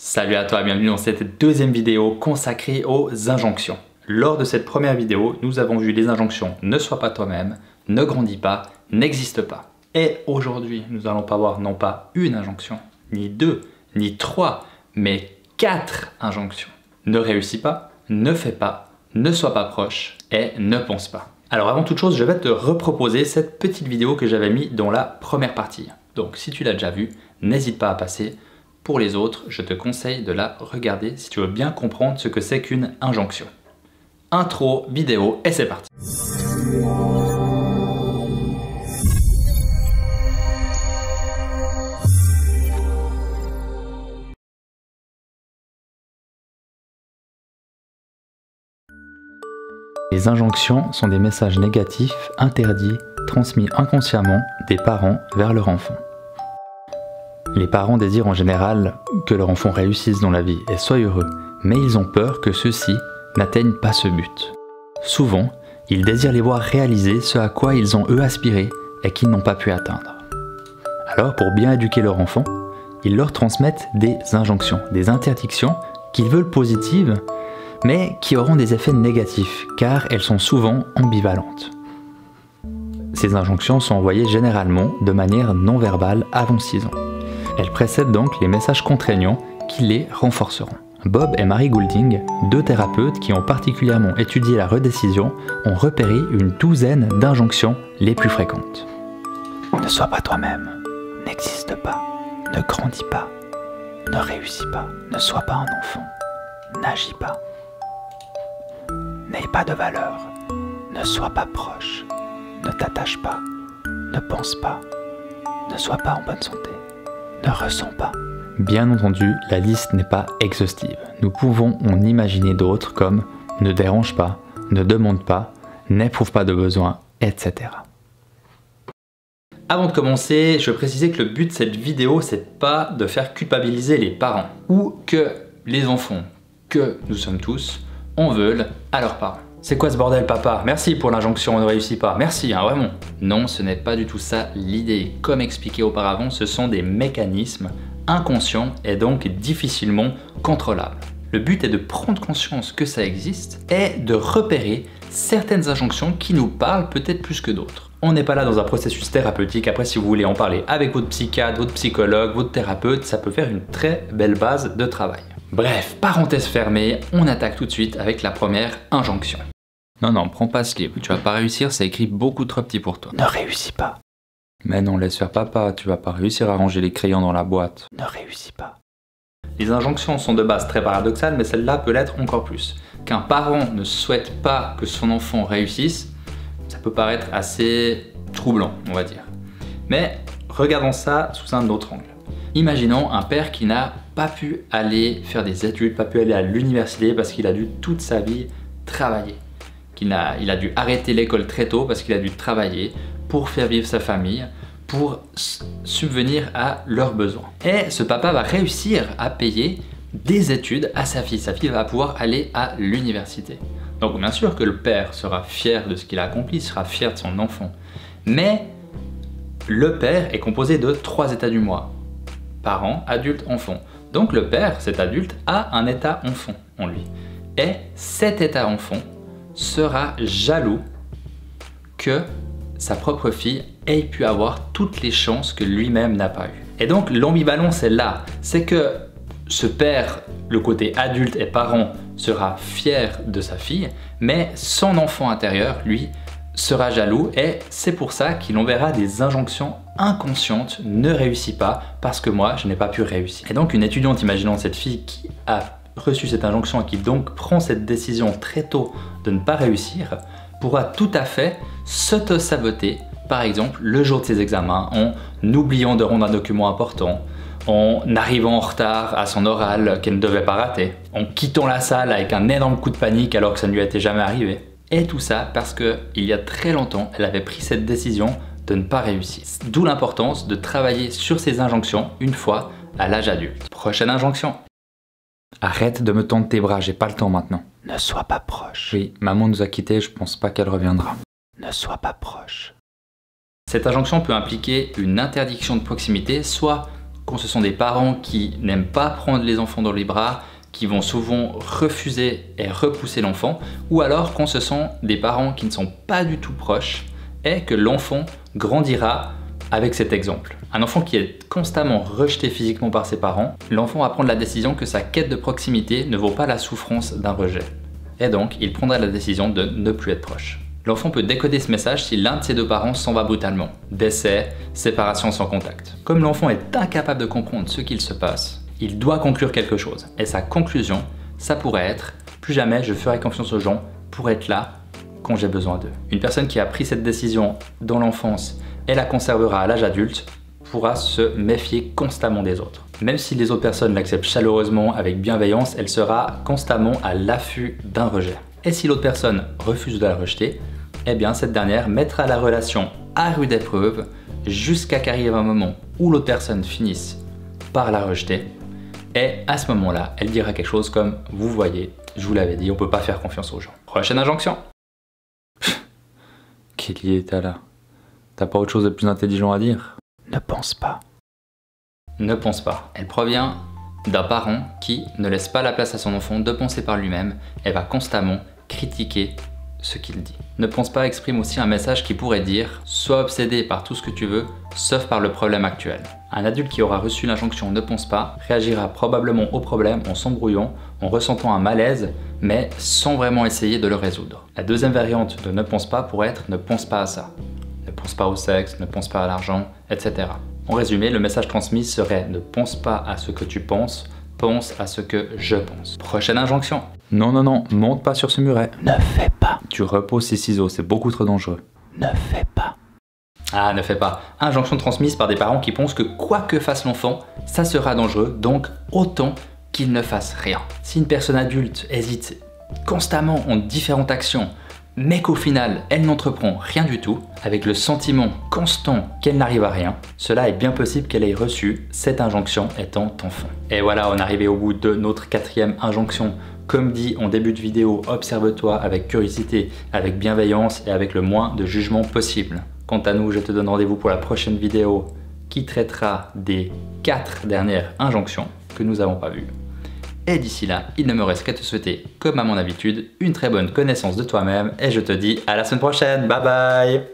Salut à toi, bienvenue dans cette deuxième vidéo consacrée aux injonctions. Lors de cette première vidéo, nous avons vu les injonctions ne sois pas toi-même, ne grandis pas, n'existe pas. Et aujourd'hui, nous allons pas voir non pas une injonction, ni deux, ni trois, mais 4 injonctions. Ne réussis pas, ne fais pas, ne sois pas proche et ne pense pas. Alors avant toute chose, je vais te reproposer cette petite vidéo que j'avais mis dans la première partie. Donc si tu l'as déjà vue, n'hésite pas à passer. Pour les autres, je te conseille de la regarder si tu veux bien comprendre ce que c'est qu'une injonction. Intro, vidéo et c'est parti. Les injonctions sont des messages négatifs, interdits, transmis inconsciemment des parents vers leur enfant. Les parents désirent en général que leur enfant réussisse dans la vie et soit heureux, mais ils ont peur que ceux-ci n'atteignent pas ce but. Souvent, ils désirent les voir réaliser ce à quoi ils ont eux aspiré et qu'ils n'ont pas pu atteindre. Alors, pour bien éduquer leur enfant, ils leur transmettent des injonctions, des interdictions qu'ils veulent positives, mais qui auront des effets négatifs, car elles sont souvent ambivalentes. Ces injonctions sont envoyées généralement de manière non verbale avant 6 ans. Elles précèdent donc les messages contraignants qui les renforceront. Bob et Mary Goulding, 2 thérapeutes qui ont particulièrement étudié la redécision, ont repéré une douzaine d'injonctions les plus fréquentes. Ne sois pas toi-même, n'existe pas, ne grandis pas, ne réussis pas, ne sois pas un enfant, n'agis pas, n'aie pas de valeur, ne sois pas proche, ne t'attache pas, ne pense pas, ne sois pas en bonne santé. Ne ressens pas. Bien entendu, la liste n'est pas exhaustive. Nous pouvons en imaginer d'autres comme ne dérange pas, ne demande pas, n'éprouve pas de besoin, etc. Avant de commencer, je veux préciser que le but de cette vidéo, c'est pas de faire culpabiliser les parents ou que les enfants, que nous sommes tous, en veulent à leurs parents. C'est quoi ce bordel, papa? Merci pour l'injonction, on ne réussit pas. Merci, hein, vraiment. Non, ce n'est pas du tout ça l'idée. Comme expliqué auparavant, ce sont des mécanismes inconscients et donc difficilement contrôlables. Le but est de prendre conscience que ça existe et de repérer certaines injonctions qui nous parlent peut-être plus que d'autres. On n'est pas là dans un processus thérapeutique. Après, si vous voulez en parler avec votre psychiatre, votre psychologue, votre thérapeute, ça peut faire une très belle base de travail. Bref, parenthèse fermée, on attaque tout de suite avec la première injonction. Non, prends pas ce livre, tu vas pas réussir, c'est écrit beaucoup trop petit pour toi. Ne réussis pas. Mais non, laisse faire papa, tu vas pas réussir à ranger les crayons dans la boîte. Ne réussis pas. Les injonctions sont de base très paradoxales, mais celle-là peut l'être encore plus. Qu'un parent ne souhaite pas que son enfant réussisse, ça peut paraître assez troublant, on va dire. Mais regardons ça sous un autre angle. Imaginons un père qui n'a pas pu aller faire des études, pas pu aller à l'université parce qu'il a dû toute sa vie travailler. Il a dû arrêter l'école très tôt parce qu'il a dû travailler pour faire vivre sa famille, pour subvenir à leurs besoins. Et ce papa va réussir à payer des études à sa fille. Sa fille va pouvoir aller à l'université. Donc bien sûr que le père sera fier de ce qu'il a accompli, sera fier de son enfant. Mais le père est composé de 3 états du moi. Parent, adulte, enfant. Donc le père, cet adulte, a un état enfant en lui. Et cet état enfant sera jaloux que sa propre fille ait pu avoir toutes les chances que lui-même n'a pas eues. Et donc l'ambivalence est là, c'est que ce père, le côté adulte et parent, sera fier de sa fille, mais son enfant intérieur, lui, sera jaloux et c'est pour ça qu'il enverra des injonctions inconscientes, ne réussis pas parce que moi je n'ai pas pu réussir. Et donc une étudiante, imaginant cette fille qui a reçu cette injonction et qui donc prend cette décision très tôt de ne pas réussir, pourra tout à fait s'auto-saboter, par exemple le jour de ses examens, en oubliant de rendre un document important, en arrivant en retard à son oral qu'elle ne devait pas rater, en quittant la salle avec un énorme coup de panique alors que ça ne lui était jamais arrivé. Et tout ça parce qu'il y a très longtemps, elle avait pris cette décision de ne pas réussir. D'où l'importance de travailler sur ces injonctions une fois à l'âge adulte. Prochaine injonction. Arrête de me tendre tes bras, j'ai pas le temps maintenant. Ne sois pas proche. Oui, maman nous a quittés, je pense pas qu'elle reviendra. Ne sois pas proche. Cette injonction peut impliquer une interdiction de proximité, soit quand ce sont des parents qui n'aiment pas prendre les enfants dans les bras, qui vont souvent refuser et repousser l'enfant, ou alors quand ce sont des parents qui ne sont pas du tout proches et que l'enfant grandira avec cet exemple. Un enfant qui est constamment rejeté physiquement par ses parents, l'enfant va prendre la décision que sa quête de proximité ne vaut pas la souffrance d'un rejet. Et donc, il prendra la décision de ne plus être proche. L'enfant peut décoder ce message si l'un de ses deux parents s'en va brutalement. Décès, séparation sans contact. Comme l'enfant est incapable de comprendre ce qu'il se passe, il doit conclure quelque chose. Et sa conclusion, ça pourrait être « Plus jamais je ferai confiance aux gens pour être là quand j'ai besoin d'eux ». Une personne qui a pris cette décision dans l'enfance et la conservera à l'âge adulte pourra se méfier constamment des autres. Même si les autres personnes l'acceptent chaleureusement, avec bienveillance, elle sera constamment à l'affût d'un rejet. Et si l'autre personne refuse de la rejeter, eh bien cette dernière mettra la relation à rude épreuve jusqu'à qu'arrive un moment où l'autre personne finisse par la rejeter. Et à ce moment-là, elle dira quelque chose comme « Vous voyez, je vous l'avais dit, on peut pas faire confiance aux gens ». Prochaine injonction. Quelle idée t'as là? T'as pas autre chose de plus intelligent à dire? Ne pense pas. Ne pense pas. Elle provient d'un parent qui ne laisse pas la place à son enfant de penser par lui-même et va constamment critiquer ce qu'il dit. Ne pense pas exprime aussi un message qui pourrait dire « Sois obsédé par tout ce que tu veux, sauf par le problème actuel ». Un adulte qui aura reçu l'injonction « Ne pense pas » réagira probablement au problème en s'embrouillant, en ressentant un malaise, mais sans vraiment essayer de le résoudre. La deuxième variante de « Ne pense pas » pourrait être « Ne pense pas à ça ». Ne pense pas au sexe, ne pense pas à l'argent, etc. En résumé, le message transmis serait « Ne pense pas à ce que tu penses, pense à ce que je pense ». Prochaine injonction. Non, non, non, monte pas sur ce muret. Ne fais pas. Tu reposes ces ciseaux, c'est beaucoup trop dangereux. Ne fais pas. Ah, ne fais pas. Injonction transmise par des parents qui pensent que quoi que fasse l'enfant, ça sera dangereux, donc autant qu'il ne fasse rien. Si une personne adulte hésite constamment en différentes actions, mais qu'au final, elle n'entreprend rien du tout, avec le sentiment constant qu'elle n'arrive à rien, cela est bien possible qu'elle ait reçu cette injonction étant enfant. Et voilà, on est arrivé au bout de notre quatrième injonction. Comme dit en début de vidéo, observe-toi avec curiosité, avec bienveillance et avec le moins de jugement possible. Quant à nous, je te donne rendez-vous pour la prochaine vidéo qui traitera des 4 dernières injonctions que nous n'avons pas vues. Et d'ici là, il ne me reste qu'à te souhaiter, comme à mon habitude, une très bonne connaissance de toi-même et je te dis à la semaine prochaine. Bye bye!